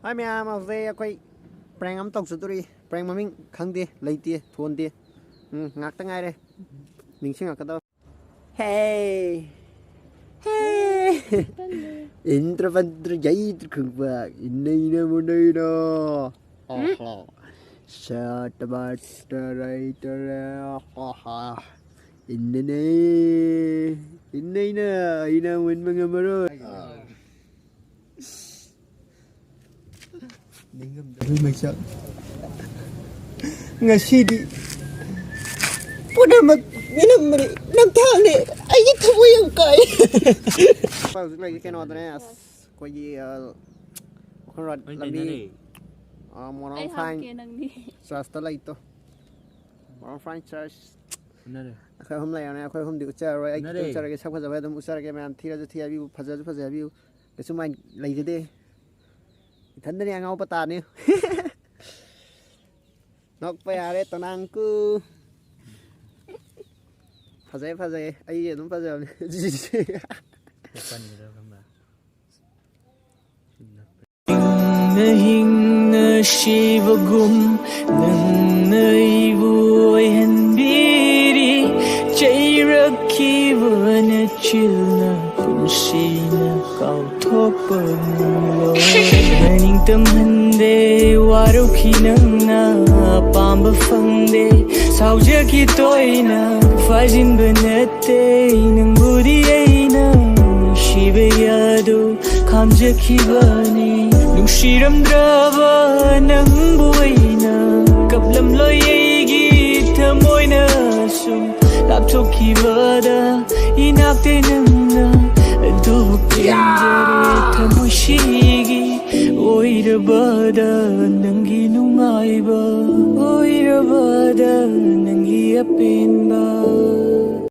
ai mẹ mà về quay prang âm tộc rồi prang mà mình khăng đi lấy đi thôn đi ngạc tới ngay đây mình xin ngạc cái đâu hey hey intraventra giấy cực và in đây một đây đó sa ta ba ta rai ta ra in đây nè in nào mình bằng mà rồi mình sợ ngày xưa đi bữa nay mà năm tháng này anh ấy không yêu cậy bao giờ cái nó này có gì không rồi làm đi món ăn fine just like to món ăn fine just khơi hôm nay này khơi hôm điều tra rồi anh điều tra cái sao có giờ về tụi cái mà thi ra thi view phát ra view cái số mình lấy cái đi thân này ngau bắt tàn đi nó phải à đấy tao đang cứ phát ra ấy gì đúng phát ra hình shivagum nang nay vui hen biri chạy rakhi vana chilna punsina kau thok panglo ning tam hande waru khinang na pamba fangde sauje ki toina fazin banate nang budi aina shive yadu kamje ki bani nungsiramdraba nang buaina kaplam loyegi thamoina sum lapthoki bada inakte nangna adukendare thamoshigi oirabada nangi nungaiba oirabada nangi apinba